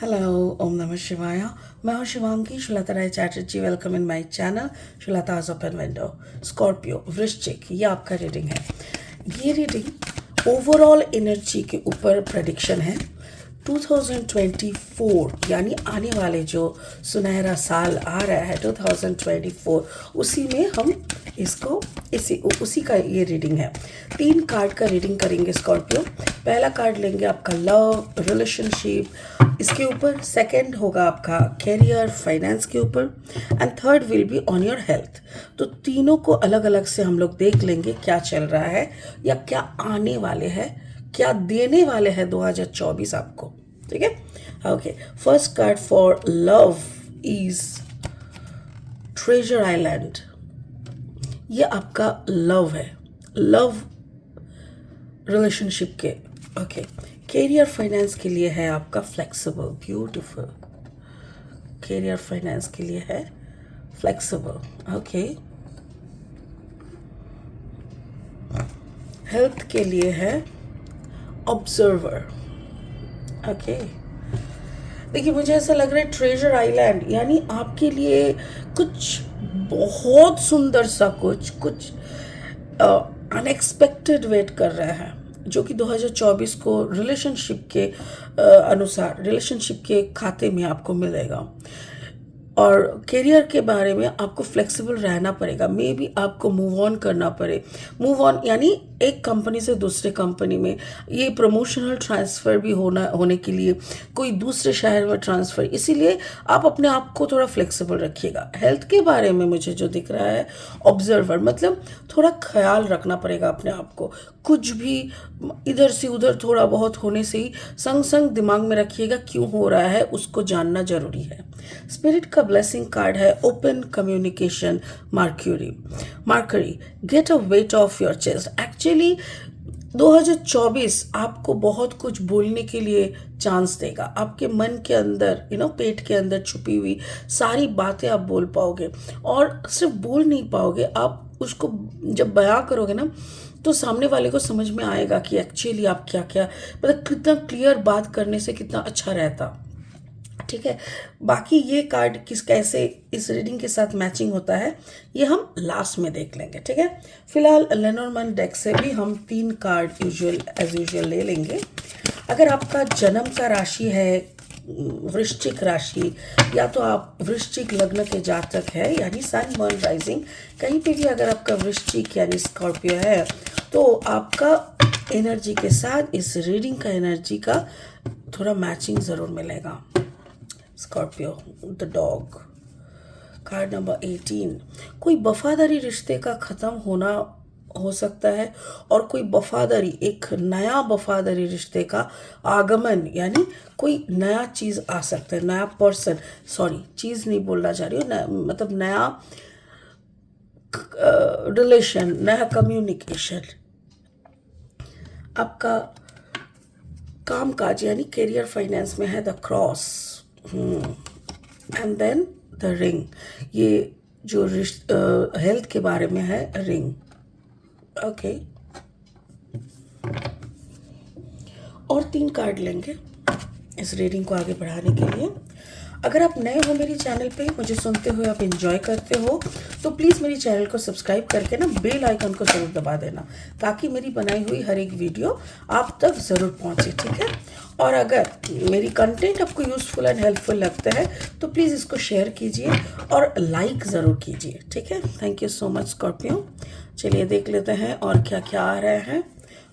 Hello, Om Namah Shivaya. मैं हूँ Shivangi Shulata Rai Chatterjee. Welcome in my channel Shulata's open window. Scorpio वृश्चिक, ये आपका रीडिंग है. ये रीडिंग ओवरऑल एनर्जी के ऊपर प्रेडिक्शन है. 2024 यानी आने वाले जो सुनहरा साल आ रहा है 2024, उसी में हम इसको उसी का ये रीडिंग है. 3 कार्ड का रीडिंग करेंगे स्कॉर्पियो. पहला कार्ड लेंगे आपका लव रिलेशनशिप, इसके ऊपर. सेकंड होगा आपका कैरियर फाइनेंस के ऊपर. And third will be on your health. तो तीनों को अलग अलग से हम लोग देख लेंगे क्या चल रहा है या क्या आने वाले हैं, क्या देने वाले हैं 2024 आपको. ठीक है. Okay, first card for love is treasure island. ये आपका लव है, लव रिलेशनशिप के. ओके, कैरियर फाइनेंस के लिए है आपका फ्लेक्सिबल. ब्यूटीफुल. कैरियर फाइनेंस के लिए है फ्लेक्सिबल. ओके, हेल्थ के लिए है ऑब्जर्वर. ओके, देखिए मुझे ऐसा लग रहा है ट्रेजर आइलैंड यानी आपके लिए कुछ बहुत सुंदर सा कुछ अनएक्सपेक्टेड वेट कर रहा है, जो कि 2024 को रिलेशनशिप के अनुसार रिलेशनशिप के खाते में आपको मिलेगा. और करियर के बारे में आपको फ्लेक्सिबल रहना पड़ेगा. मे बी आपको मूव ऑन करना पड़े. मूव ऑन यानी एक कंपनी से दूसरे कंपनी में, ये प्रमोशनल ट्रांसफ़र भी होने के लिए कोई दूसरे शहर में ट्रांसफ़र. इसीलिए आप अपने आप को थोड़ा फ्लेक्सिबल रखिएगा. हेल्थ के बारे में मुझे जो दिख रहा है ऑब्जर्वर, मतलब थोड़ा ख्याल रखना पड़ेगा अपने आप को. कुछ भी इधर से उधर थोड़ा बहुत होने से ही संग संग दिमाग में रखिएगा क्यों हो रहा है, उसको जानना जरूरी है. स्पिरिट का ब्लेसिंग कार्ड है open communication. Mercury get a weight of your chest. Actually 2024 आपको बहुत कुछ बोलने के लिए चांस देगा. आपके मन के अंदर पेट के अंदर छुपी हुई सारी बातें आप बोल पाओगे. और सिर्फ बोल नहीं पाओगे, आप उसको जब बयां करोगे ना, तो सामने वाले को समझ में आएगा कि एक्चुअली आप क्या क्या, मतलब कितना क्लियर बात करने से कितना अच्छा रहता. ठीक है. बाकी ये कार्ड कैसे इस रीडिंग के साथ मैचिंग होता है, ये हम लास्ट में देख लेंगे. ठीक है. फिलहाल लेनोर्मैन डेक से भी हम 3 कार्ड एज यूजुअल ले लेंगे. अगर आपका जन्म का राशि है वृश्चिक राशि, या तो आप वृश्चिक लग्न के जातक है यानी सन मून राइजिंग, कहीं पे भी अगर आपका वृश्चिक यानी स्कॉर्पियो है, तो आपका एनर्जी के साथ इस रीडिंग का एनर्जी का थोड़ा मैचिंग ज़रूर मिलेगा. Scorpio the dog. Card number 18. कोई वफादारी रिश्ते का ख़त्म होना हो सकता है, और कोई वफादारी, एक नया वफादारी रिश्ते का आगमन, यानी कोई नया चीज़ आ सकता है, नया पर्सन. सॉरी, चीज़ नहीं बोलना चाह रही हूँ, मतलब नया रिलेशन, नया कम्युनिकेशन. आपका काम काज यानी करियर फाइनेंस में है the cross. And then the ring. ये जो हेल्थ के बारे में है रिंग. ओके, और 3 कार्ड लेंगे इस रीडिंग को आगे बढ़ाने के लिए. अगर आप नए हो मेरी चैनल पे, मुझे सुनते हुए आप एंजॉय करते हो, तो प्लीज़ मेरी चैनल को सब्सक्राइब करके ना बेल आइकन को ज़रूर दबा देना, ताकि मेरी बनाई हुई हर एक वीडियो आप तक ज़रूर पहुंचे. ठीक है. और अगर मेरी कंटेंट आपको यूज़फुल एंड हेल्पफुल लगता है तो प्लीज़ इसको शेयर कीजिए और लाइक ज़रूर कीजिए. ठीक है. Thank you so much Scorpio. चलिए देख लेते हैं और क्या क्या आ रहे हैं.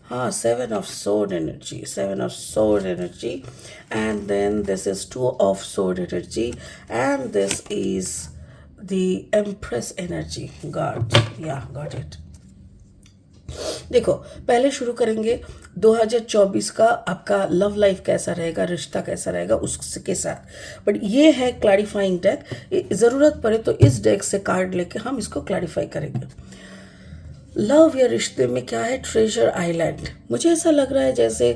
हाँ, 7 of sword energy, 7 of sword energy, and then this is 2 of sword energy, and this is the empress energy. Got it. देखो, पहले शुरू करेंगे 2024 का आपका लव लाइफ कैसा रहेगा, रिश्ता कैसा रहेगा उसके साथ. बट ये है क्लैरिफाइंग डेक. ज़रूरत पड़े तो इस डेक से कार्ड लेके हम इसको क्लैरिफाई करेंगे. लव या रिश्ते में क्या है ट्रेजर आइलैंड. मुझे ऐसा लग रहा है जैसे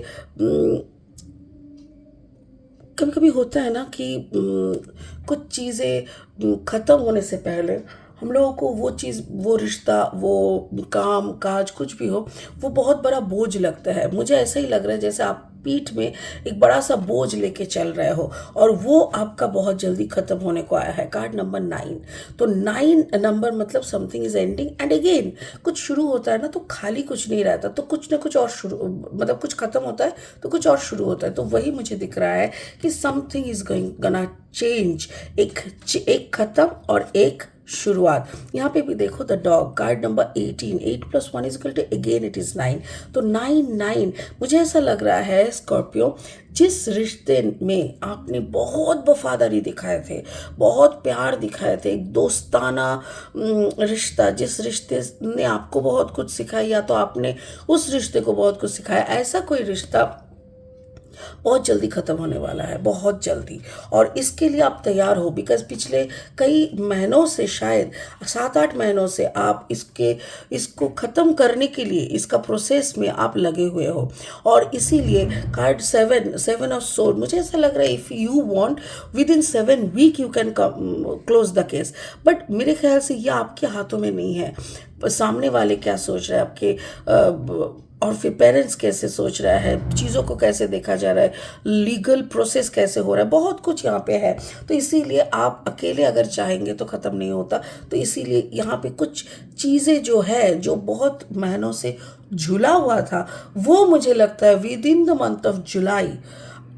कभी कभी होता है ना कि कुछ चीज़ें ख़त्म होने से पहले हम लोगों को वो चीज़, वो रिश्ता, वो काम काज कुछ भी हो, वो बहुत बड़ा बोझ लगता है। मुझे ऐसा ही लग रहा है जैसे आप पीठ में एक बड़ा सा बोझ लेके चल रहे हो, और वो आपका बहुत जल्दी खत्म होने को आया है। Card number 9। तो 9 नंबर मतलब something is ending and again. कुछ शुरू होता है ना तो खाली कुछ नहीं रहता, तो कुछ ना कुछ और शुरू, मतलब कुछ खत्म होता है तो कुछ और शुरू होता है। तो वही मुझे दिख रहा है कि समथिंग इज गोइंग गना चेंज। एक खत्म और एक शुरुआत। यहाँ पे भी देखो the dog, card number 18। 8 + 1 = again it is 9। तो 9 मुझे ऐसा लग रहा है स्कॉर्पियो, जिस रिश्ते में आपने बहुत वफादारी दिखाए थे, बहुत प्यार दिखाए थे, एक दोस्ताना रिश्ता, जिस रिश्ते ने आपको बहुत कुछ सिखाया या तो आपने उस रिश्ते को बहुत कुछ सिखाया, ऐसा कोई रिश्ता बहुत जल्दी खत्म होने वाला है, बहुत जल्दी। और इसके लिए आप तैयार हो, बिकॉज पिछले कई महीनों से, शायद 7-8 महीनों से आप इसको ख़त्म करने के लिए, इसका प्रोसेस में आप लगे हुए हो। और इसीलिए कार्ड 7 ऑफ सोर्ड, मुझे ऐसा लग रहा है if you want within 7 week you can close the case. But मेरे ख्याल से ये आपके हाथों में नहीं है। सामने वाले क्या सोच रहे हैं आपके, और फिर पेरेंट्स कैसे सोच रहा है, चीज़ों को कैसे देखा जा रहा है, लीगल प्रोसेस कैसे हो रहा है, बहुत कुछ यहाँ पे है। तो इसीलिए आप अकेले अगर चाहेंगे तो ख़त्म नहीं होता। तो इसीलिए यहाँ पे कुछ चीज़ें जो है, जो बहुत महीनों से झूला हुआ था, वो मुझे लगता है with in the month of July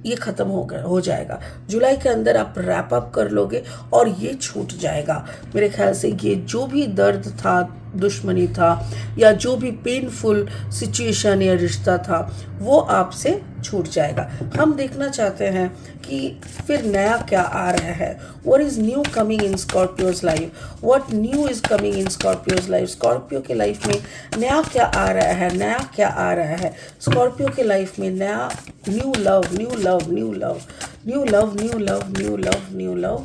ये ख़त्म हो जाएगा। जुलाई के अंदर आप रैप अप कर लोगे और ये छूट जाएगा। मेरे ख्याल से ये जो भी दर्द था, दुश्मनी था, या जो भी पेनफुल सिचुएशन या रिश्ता था, वो आपसे छूट जाएगा। हम देखना चाहते हैं कि फिर नया क्या आ रहा है। What is new coming in Scorpios life, what new is coming in Scorpios life. Scorpio के लाइफ में नया क्या आ रहा है, नया क्या आ रहा है स्कॉर्पियो के लाइफ में। नया, new love, new love, new love, new love, new love, new love, new love.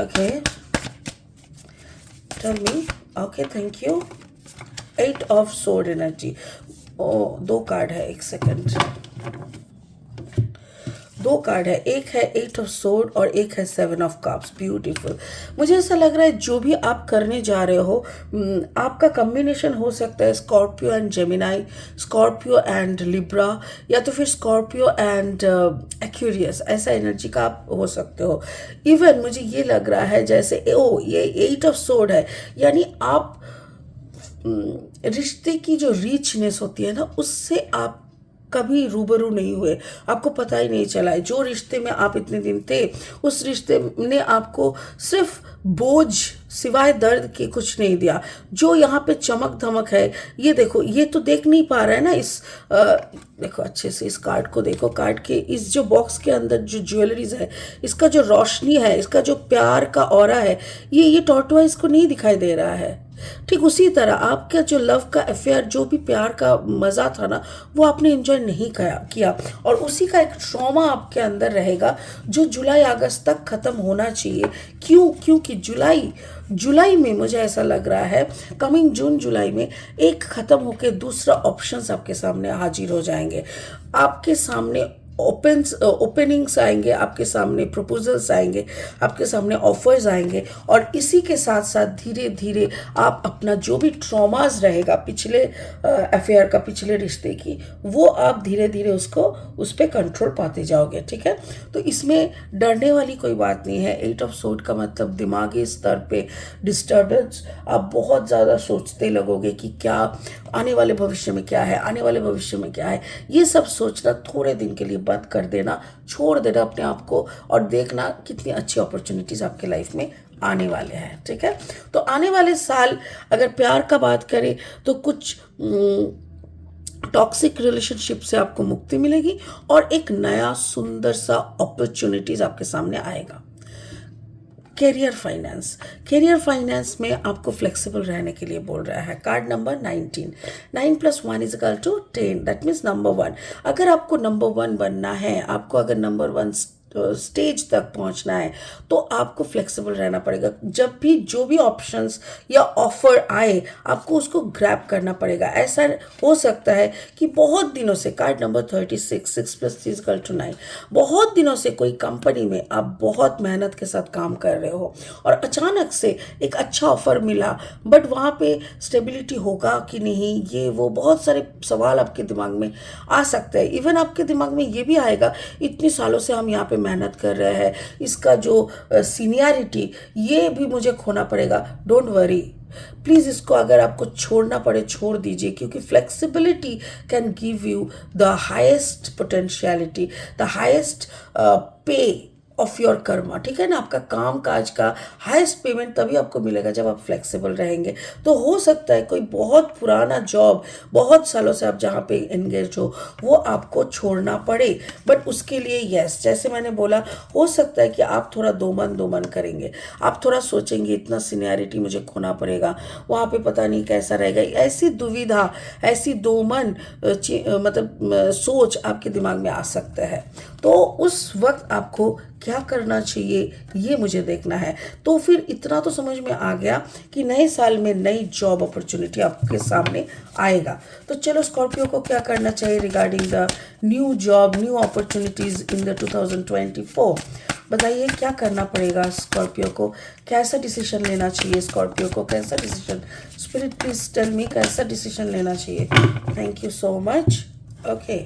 Okay, tell me. Okay, thank you. 8 of sword energy. Oh, 2 card है, एक सेकंड। 2 कार्ड है, एक है 8 ऑफ सोर्ड और एक है 7 ऑफ कप्स। ब्यूटीफुल। मुझे ऐसा लग रहा है जो भी आप करने जा रहे हो, आपका कॉम्बिनेशन हो सकता है Scorpio and Gemini, Scorpio and Libra, या तो फिर स्कॉर्पियो एंड एक्वेरियस। ऐसा एनर्जी का आप हो सकते हो। इवन मुझे ये लग रहा है जैसे ये 8 ऑफ सोर्ड है, यानी आप रिश्ते की जो रीचनेस होती है ना, उससे आप कभी रूबरू नहीं हुए, आपको पता ही नहीं चला है। जो रिश्ते में आप इतने दिन थे, उस रिश्ते ने आपको सिर्फ बोझ सिवाय दर्द के कुछ नहीं दिया। जो यहाँ पे चमक धमक है, ये देखो, ये तो देख नहीं पा रहा है ना इस देखो अच्छे से, इस कार्ड को देखो। कार्ड के इस जो बॉक्स के अंदर जो ज्वेलरीज है, इसका जो रोशनी है, इसका जो प्यार का ऑरा है, ये टॉर्टोइज को नहीं दिखाई दे रहा है। ठीक उसी तरह आपका जो लव का अफेयर, जो भी प्यार का मज़ा था ना, वो आपने एंजॉय नहीं किया, और उसी का एक ट्रॉमा आपके अंदर रहेगा जो जुलाई अगस्त तक ख़त्म होना चाहिए। क्योंकि जुलाई में मुझे ऐसा लग रहा है, कमिंग जून जुलाई में एक ख़त्म होकर दूसरा ऑप्शंस आपके सामने हाजिर हो जाएंगे। आपके सामने ओपनिंग्स आएंगे, आपके सामने प्रपोजल्स आएंगे, आपके सामने ऑफर्स आएंगे, और इसी के साथ साथ धीरे धीरे आप अपना जो भी ट्रॉमास रहेगा पिछले अफेयर का, पिछले रिश्ते की, वो आप धीरे धीरे उस पर कंट्रोल पाते जाओगे। ठीक है, तो इसमें डरने वाली कोई बात नहीं है। 8 ऑफ सोर्ड का मतलब दिमागी स्तर पे डिस्टर्बेंस। आप बहुत ज़्यादा सोचते लगोगे कि क्या आने वाले भविष्य में क्या है, आने वाले भविष्य में क्या है। ये सब सोचना थोड़े दिन के लिए बंद कर देना, छोड़ देना अपने आप को, और देखना कितनी अच्छी अपॉर्चुनिटीज आपके लाइफ में आने वाले हैं। ठीक है, तो आने वाले साल अगर प्यार का बात करें तो कुछ टॉक्सिक रिलेशनशिप से आपको मुक्ति मिलेगी, और एक नया सुंदर सा अपॉर्चुनिटीज आपके सामने आएगा। कैरियर फाइनेंस में आपको फ्लेक्सिबल रहने के लिए बोल रहा है। Card number 19। 9 + 1 = 10, that means number 1। अगर आपको नंबर 1 बनना है, आपको अगर नंबर 1 स्टेज तक पहुंचना है तो आपको फ्लेक्सिबल रहना पड़ेगा। जब भी जो भी ऑप्शंस या ऑफर आए आपको उसको ग्रैब करना पड़ेगा। ऐसा हो सकता है कि बहुत दिनों से, कार्ड नंबर 36, 6+3 = 9, बहुत दिनों से कोई कंपनी में आप बहुत मेहनत के साथ काम कर रहे हो और अचानक से एक अच्छा ऑफर मिला, बट वहाँ पे स्टेबिलिटी होगा कि नहीं, ये वो बहुत सारे सवाल आपके दिमाग में आ सकते हैं। इवन आपके दिमाग में ये भी आएगा, इतनी सालों से हम यहाँ पे मेहनत कर रहे हैं, इसका जो सीनियरिटी ये भी मुझे खोना पड़ेगा। डोंट वरी, प्लीज़ इसको अगर आपको छोड़ना पड़े छोड़ दीजिए, क्योंकि flexibility can give you the highest potentiality, the highest पे ऑफ योर कर्मा। ठीक है ना, आपका काम काज का हाईएस्ट पेमेंट तभी आपको मिलेगा जब आप फ्लेक्सिबल रहेंगे। तो हो सकता है कोई बहुत पुराना जॉब, बहुत सालों से आप जहाँ पे एंगेज हो, वो आपको छोड़ना पड़े, बट उसके लिए यस, जैसे मैंने बोला, हो सकता है कि आप थोड़ा दो मन करेंगे, आप थोड़ा सोचेंगे इतना सीनियरिटी मुझे खोना पड़ेगा, वहाँ पे पता नहीं कैसा रहेगा, ऐसी दुविधा, ऐसी दो मन सोच आपके दिमाग में आ सकता है। तो उस वक्त आपको क्या करना चाहिए ये मुझे देखना है। तो फिर इतना तो समझ में आ गया कि नए साल में नई जॉब अपॉर्चुनिटी आपके सामने आएगा। तो चलो स्कॉर्पियो को क्या करना चाहिए regarding the new job, new opportunities in the 2024। बताइए क्या करना पड़ेगा स्कॉर्पियो को, कैसा डिसीजन लेना चाहिए स्कॉर्पियो को, कैसा decision, spirit please tell me कैसा डिसीजन लेना चाहिए। Thank you so much. Okay,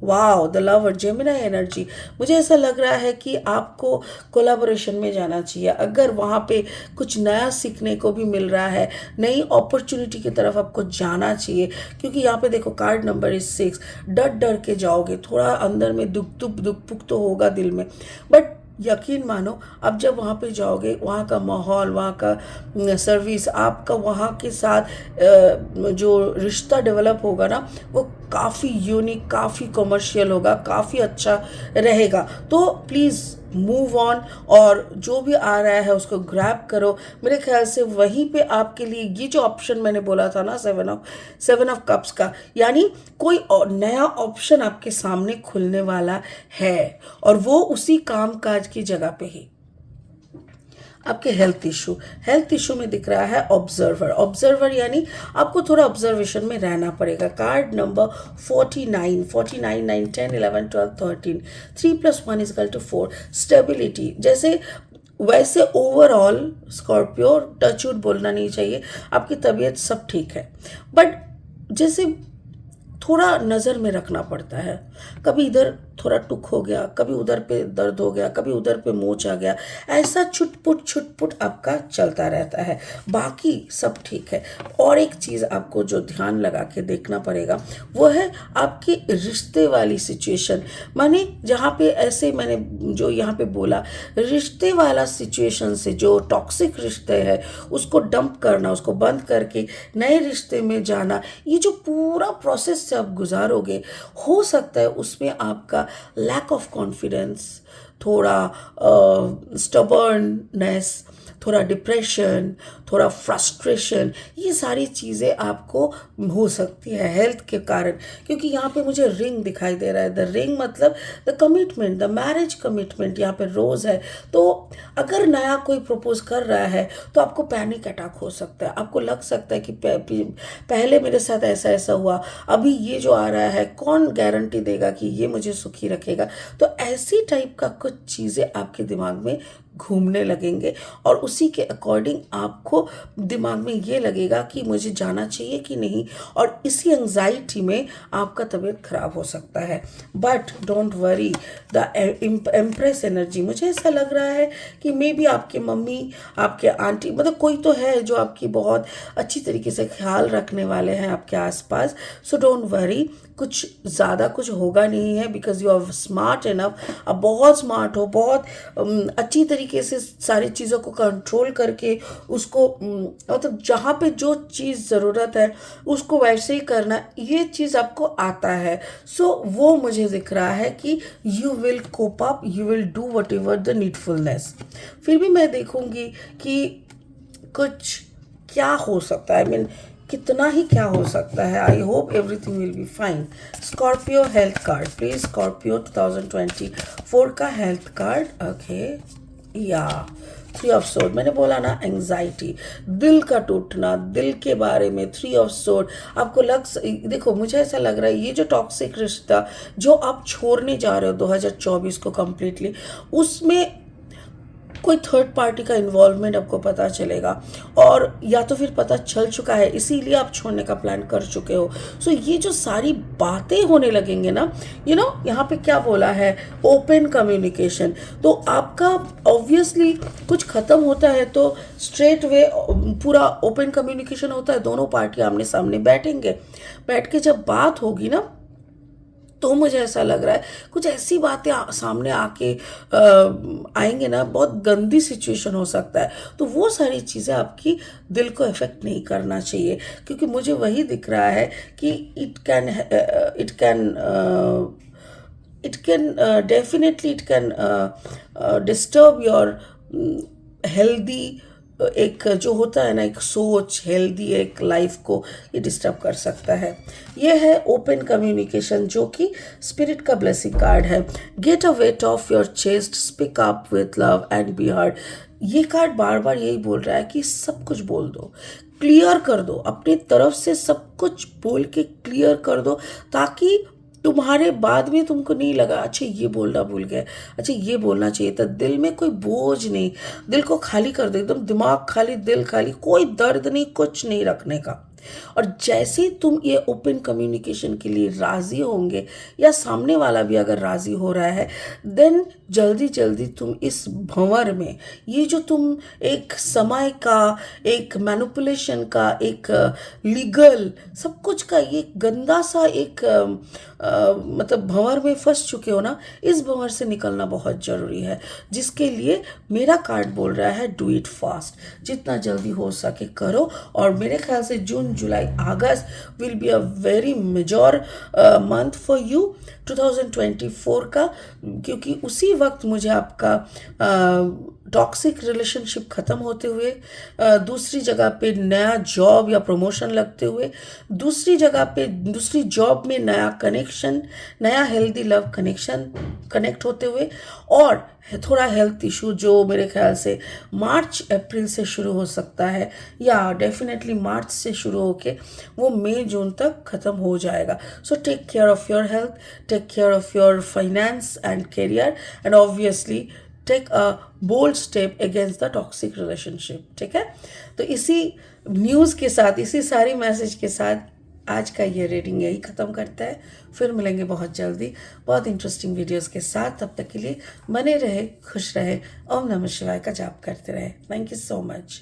wow, the lover, Gemini energy. मुझे ऐसा लग रहा है कि आपको कोलैबोरेशन में जाना चाहिए। अगर वहाँ पे कुछ नया सीखने को भी मिल रहा है, नई अपॉर्चुनिटी की तरफ आपको जाना चाहिए, क्योंकि यहाँ पे देखो कार्ड नंबर इज 6। डर के जाओगे, थोड़ा अंदर में दुख तो होगा दिल में, बट यकीन मानो अब जब वहाँ पे जाओगे, वहाँ का माहौल, वहाँ का सर्विस, आपका वहाँ के साथ जो रिश्ता डेवलप होगा ना, वो काफ़ी यूनिक, काफ़ी कमर्शियल होगा, काफ़ी अच्छा रहेगा। तो प्लीज़ मूव ऑन, और जो भी आ रहा है उसको ग्रैब करो। मेरे ख्याल से वहीं पे आपके लिए ये जो ऑप्शन मैंने बोला था ना, 7 ऑफ कप्स का, यानी कोई नया ऑप्शन आपके सामने खुलने वाला है, और वो उसी काम काज की जगह पे ही। आपके हेल्थ इशू में दिख रहा है ऑब्जर्वर, यानी आपको थोड़ा ऑब्जर्वेशन में रहना पड़ेगा। Card number 49, 9, 10, 11, 12, 13, 3+1 = 4, stability. जैसे वैसे ओवरऑल स्कॉर्पियो, टचवुड बोलना नहीं चाहिए, आपकी तबीयत सब ठीक है, बट जैसे थोड़ा नज़र में रखना पड़ता है। कभी इधर थोड़ा टुक हो गया, कभी उधर पे दर्द हो गया, कभी उधर पे मोच आ गया, ऐसा छुटपुट आपका चलता रहता है, बाकी सब ठीक है। और एक चीज़ आपको जो ध्यान लगा के देखना पड़ेगा वो है आपकी रिश्ते वाली सिचुएशन, माने जहाँ पे ऐसे मैंने जो यहाँ पे बोला, रिश्ते वाला सिचुएशन से जो टॉक्सिक रिश्ते हैं उसको डंप करना, उसको बंद करके नए रिश्ते में जाना, ये जो पूरा प्रोसेस से आप गुजारोगे, हो सकता है उसमें आपका लैक ऑफ कॉन्फिडेंस, थोड़ा स्टबर्ननेस, थोड़ा डिप्रेशन, थोड़ा फ्रस्ट्रेशन, ये सारी चीज़ें आपको हो सकती है हेल्थ के कारण। क्योंकि यहाँ पे मुझे रिंग दिखाई दे रहा है, द रिंग मतलब the commitment, the marriage commitment, यहाँ पे रोज़ है। तो अगर नया कोई प्रपोज कर रहा है तो आपको पैनिक अटैक हो सकता है, आपको लग सकता है कि पहले मेरे साथ ऐसा ऐसा हुआ, अभी ये जो आ रहा है कौन गारंटी देगा कि ये मुझे सुखी रखेगा। तो ऐसी टाइप का कुछ चीज़ें आपके दिमाग में घूमने लगेंगे, और उसी के अकॉर्डिंग आपको दिमाग में ये लगेगा कि मुझे जाना चाहिए कि नहीं, और इसी एंजाइटी में आपका तबीयत खराब हो सकता है। But don't worry, the empress energy, मुझे ऐसा लग रहा है कि मे बी आपके मम्मी, आपके आंटी, मतलब कोई तो है जो आपकी बहुत अच्छी तरीके से ख्याल रखने वाले हैं आपके आसपास। सो डोंट वरी, कुछ ज़्यादा कुछ होगा नहीं है, because you are smart enough, आप बहुत स्मार्ट हो, बहुत अच्छी तरीके से सारी चीज़ों को कंट्रोल करके उसको मतलब जहाँ पे जो चीज़ ज़रूरत है उसको वैसे ही करना, ये चीज़ आपको आता है। सो वो मुझे दिख रहा है कि you will cope up, you will do whatever the needfulness. फिर भी मैं देखूंगी कि कुछ क्या हो सकता है, आई मीन कितना ही क्या हो सकता है। I hope everything will be fine. Scorpio health card please, Scorpio 2024 का हेल्थ कार्ड। ओके, या 3 ऑफ सोर्ड, मैंने बोला ना एंग्जाइटी, दिल का टूटना, दिल के बारे में 3 ऑफ सोर्ड। आपको देखो मुझे ऐसा लग रहा है ये जो टॉक्सिक रिश्ता जो आप छोड़ने जा रहे हो 2024 को कंप्लीटली, उसमें कोई थर्ड पार्टी का इन्वॉल्वमेंट आपको पता चलेगा, और या तो फिर पता चल चुका है इसीलिए आप छोड़ने का प्लान कर चुके हो। सो ये जो सारी बातें होने लगेंगे ना, यहाँ पे क्या बोला है, ओपन कम्युनिकेशन। तो आपका ऑब्वियसली कुछ खत्म होता है तो स्ट्रेट वे पूरा ओपन कम्युनिकेशन होता है, दोनों पार्टी आमने सामने बैठेंगे, बैठ के जब बात होगी ना, तो मुझे ऐसा लग रहा है कुछ ऐसी बातें सामने आके आएंगे ना, बहुत गंदी सिचुएशन हो सकता है। तो वो सारी चीज़ें आपकी दिल को इफ़ेक्ट नहीं करना चाहिए, क्योंकि मुझे वही दिख रहा है कि it can definitely it can disturb your healthy, एक जो होता है ना, एक सोच, हेल्दी एक लाइफ को ये डिस्टर्ब कर सकता है। ये है ओपन कम्युनिकेशन, जो कि स्पिरिट का ब्लेसिंग कार्ड है। Get a weight of your chest, speak up with love and be heard. ये कार्ड बार बार यही बोल रहा है कि सब कुछ बोल दो, क्लियर कर दो, अपनी तरफ से सब कुछ बोल के क्लियर कर दो, ताकि तुम्हारे बाद में तुमको नहीं लगा अच्छा ये बोलना भूल गए, अच्छा ये बोलना चाहिए था। दिल में कोई बोझ नहीं, दिल को खाली कर दो, एकदम दिमाग खाली, दिल खाली, कोई दर्द नहीं, कुछ नहीं रखने का। और जैसे ही तुम ये ओपन कम्युनिकेशन के लिए राज़ी होंगे, या सामने वाला भी अगर राज़ी हो रहा है, देन जल्दी जल्दी तुम इस भंवर में, ये जो तुम एक समय का, एक मैनिपुलेशन का, एक लीगल सब कुछ का ये गंदा सा एक मतलब भंवर में फंस चुके हो ना, इस भंवर से निकलना बहुत ज़रूरी है, जिसके लिए मेरा कार्ड बोल रहा है डू इट फास्ट, जितना जल्दी हो सके करो। और मेरे ख्याल से June July August will be a very major month for you 2024 का, क्योंकि उसी वक्त मुझे आपका टॉक्सिक रिलेशनशिप ख़त्म होते हुए, दूसरी जगह पे नया जॉब या प्रमोशन लगते हुए, दूसरी जगह पे दूसरी जॉब में नया कनेक्शन, नया हेल्दी लव कनेक्शन कनेक्ट होते हुए, और थोड़ा हेल्थ इशू जो मेरे ख्याल से मार्च अप्रैल से शुरू हो सकता है, या डेफिनेटली मार्च से शुरू होके वो मई जून तक ख़त्म हो जाएगा। So take care of your health, take care of your finance and career, and obviously take a bold step against the toxic relationship. ठीक है, तो इसी न्यूज़ के साथ, इसी सारी मैसेज के साथ आज का ये रीडिंग यही ख़त्म करता है। फिर मिलेंगे बहुत जल्दी बहुत इंटरेस्टिंग वीडियोस के साथ। तब तक के लिए बने रहे, खुश रहे, ओम नमः शिवाय का जाप करते रहे। Thank you so much.